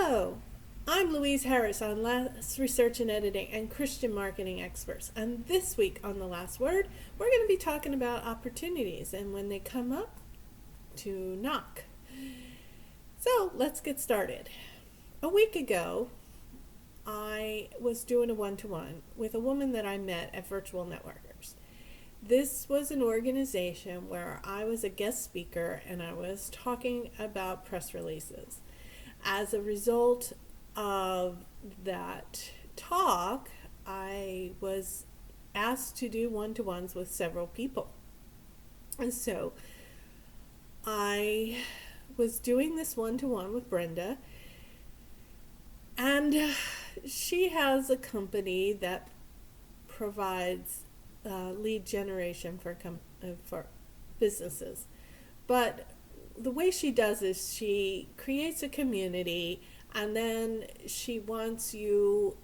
Hello, I'm Louise Harris on Last Research and Editing and Christian Marketing Experts. And this week on The Last Word, we're going to be talking about opportunities and when they come up, to knock. So let's get started. A week ago, I was doing a one-to-one with a woman that I met at Virtual Networkers. This was an organization where I was a guest speaker and I was talking about press releases. As a result of that talk, I was asked to do one-to-ones with several people. And so I was doing this one-to-one with Brenda, and she has a company that provides lead generation for businesses. But the way she does is she creates a community, and then she wants you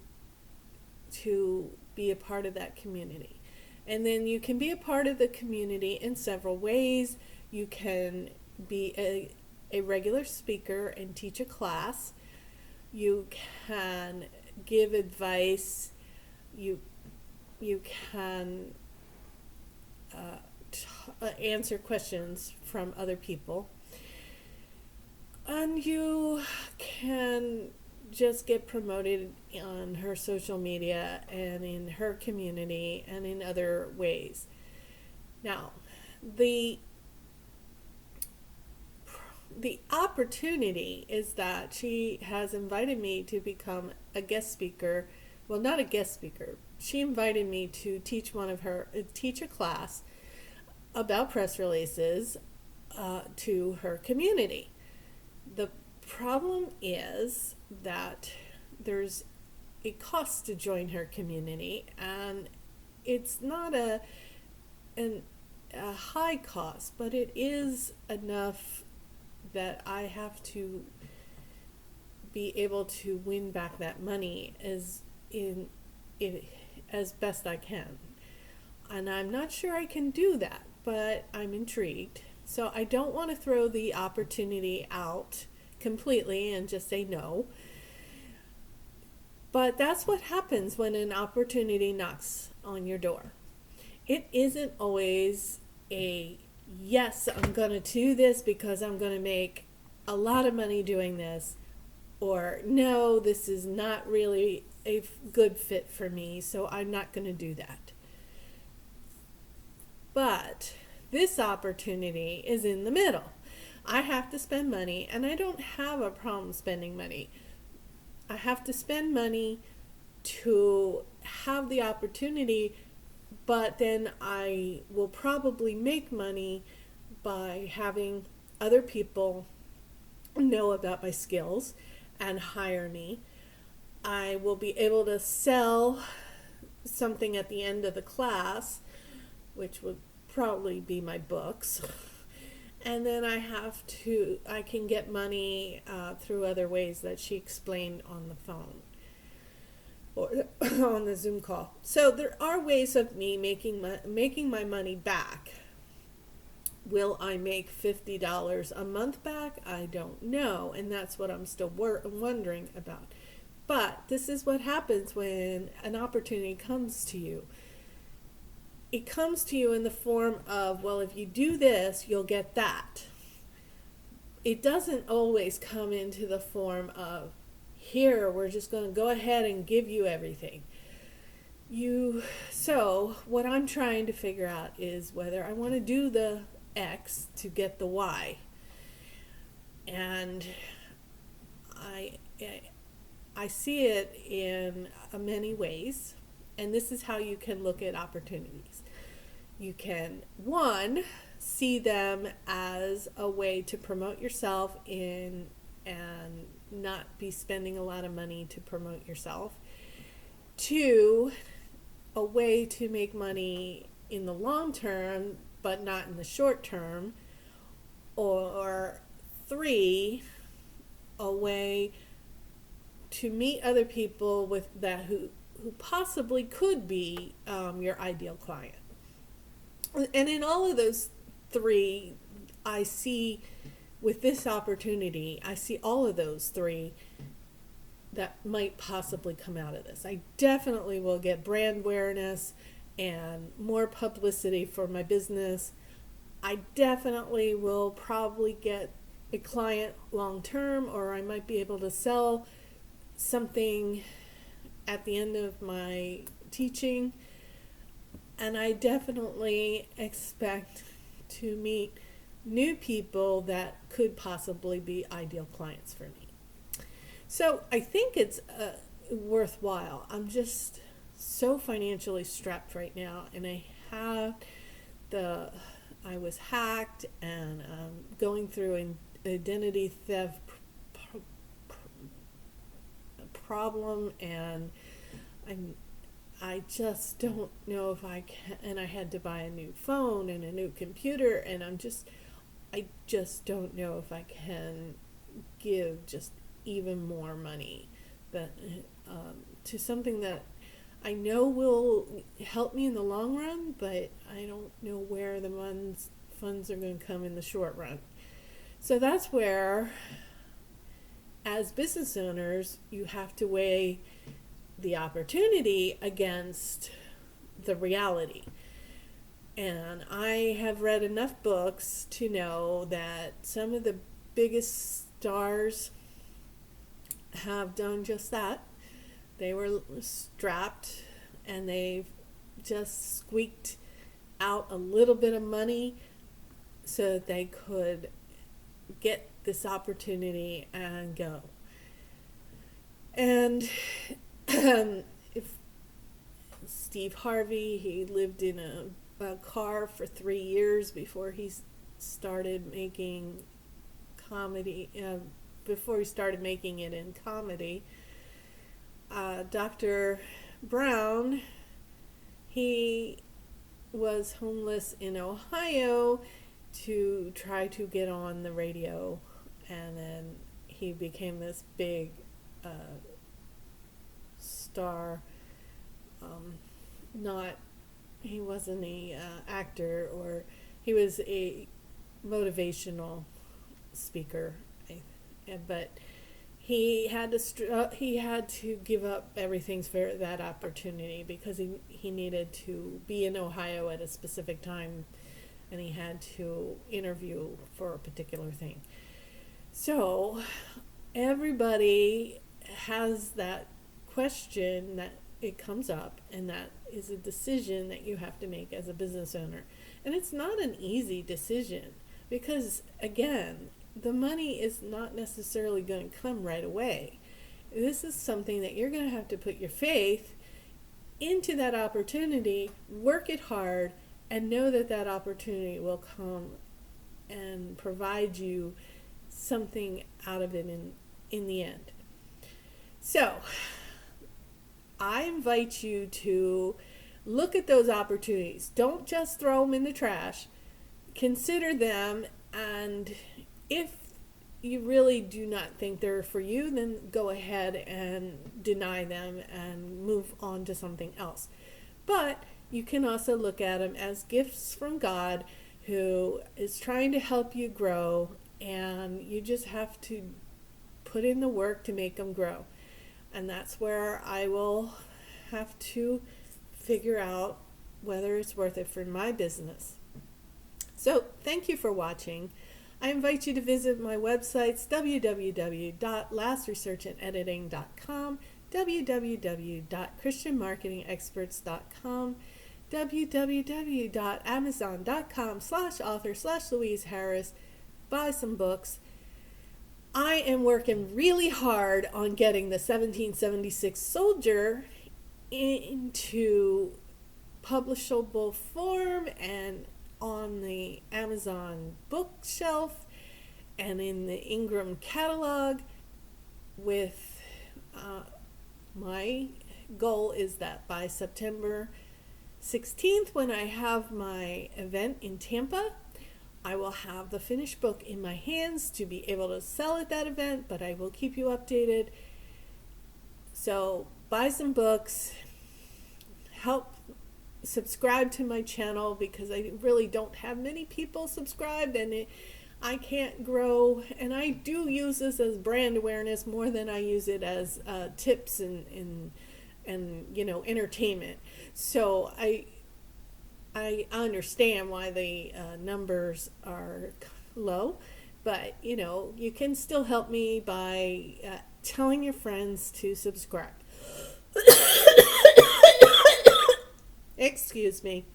to be a part of that community. And then you can be a part of the community in several ways. You can be a regular speaker and teach a class. You can give advice. You can answer questions from other people. And you can just get promoted on her social media and in her community and in other ways. Now, the opportunity is that she has invited me to become a guest speaker. Well, not a guest speaker. She invited me to teach a class about press releases to her community. The problem is that there's a cost to join her community, and it's not a high cost, but it is enough that I have to be able to win back that money as best I can. And I'm not sure I can do that, but I'm intrigued. So I don't want to throw the opportunity out completely and just say no. But that's what happens when an opportunity knocks on your door. It isn't always a yes, I'm going to do this because I'm going to make a lot of money doing this, or no, this is not really a good fit for me, so I'm not going to do that. But this opportunity is in the middle. I have to spend money, and I don't have a problem spending money. I have to spend money to have the opportunity, but then I will probably make money by having other people know about my skills and hire me. I will be able to sell something at the end of the class, which would probably be my books. And then I can get money through other ways that she explained on the phone or on the Zoom call. So there are ways of me making my money back. Will I make $50 a month back? I don't know, and that's what I'm still wondering about. But this is what happens when an opportunity comes to you. It comes to you in the form of, well, if you do this, you'll get that. It doesn't always come into the form of, here, we're just going to go ahead and give you everything. So what I'm trying to figure out is whether I want to do the X to get the Y. And I see it in many ways, and this is how you can look at opportunities. You can, one, see them as a way to promote yourself and not be spending a lot of money to promote yourself. Two, a way to make money in the long term, but not in the short term. Or three, a way to meet other people with that who possibly could be your ideal client. And in all of those three, I see with this opportunity, I see all of those three that might possibly come out of this. I definitely will get brand awareness and more publicity for my business. I definitely will probably get a client long term, or I might be able to sell something at the end of my teaching. And I definitely expect to meet new people that could possibly be ideal clients for me. So I think it's worthwhile. I'm just so financially strapped right now, and I was hacked, and going through an identity theft problem, and I just don't know if I can, and I had to buy a new phone and a new computer, and I just don't know if I can give just even more money to something that I know will help me in the long run, but I don't know where the funds are going to come in the short run. So that's where, as business owners, you have to weigh the opportunity against the reality. And I have read enough books to know that some of the biggest stars have done just that. They were strapped, and they've just squeaked out a little bit of money so that they could get this opportunity and go. And if Steve Harvey, he lived in a car for 3 years before he started making comedy, before he started making it in comedy. Dr. Brown, he was homeless in Ohio to try to get on the radio, and then he became this big star. He wasn't a actor, or he was a motivational speaker, but he had to give up everything for that opportunity, because he needed to be in Ohio at a specific time, and he had to interview for a particular thing. So everybody has that question that it comes up, and that is a decision that you have to make as a business owner. And it's not an easy decision, because again, the money is not necessarily going to come right away. This is something that you're going to have to put your faith into that opportunity, work it hard, and know that that opportunity will come and provide you something out of it in the end. So I invite you to look at those opportunities. Don't just throw them in the trash. Consider them, and if you really do not think they're for you, then go ahead and deny them and move on to something else. But you can also look at them as gifts from God, who is trying to help you grow, and you just have to put in the work to make them grow. And that's where I will have to figure out whether it's worth it for my business. So thank you for watching. I invite you to visit my websites, www.lastresearchandediting.com, www.christianmarketingexperts.com, www.amazon.com/author/Louise Harris. Buy some books. I am working really hard on getting the 1776 Soldier into publishable form and on the Amazon bookshelf and in the Ingram catalog. With my goal is that by September 16th, when I have my event in Tampa, I will have the finished book in my hands to be able to sell at that event, but I will keep you updated. So buy some books, help subscribe to my channel, because I really don't have many people subscribed, and I can't grow, and I do use this as brand awareness more than I use it as tips and entertainment. So I understand why the numbers are low, but you can still help me by telling your friends to subscribe. Excuse me.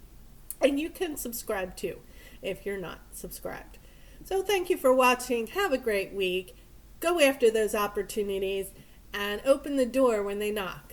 And you can subscribe too if you're not subscribed. So thank you for watching. Have a great week. Go after those opportunities and open the door when they knock.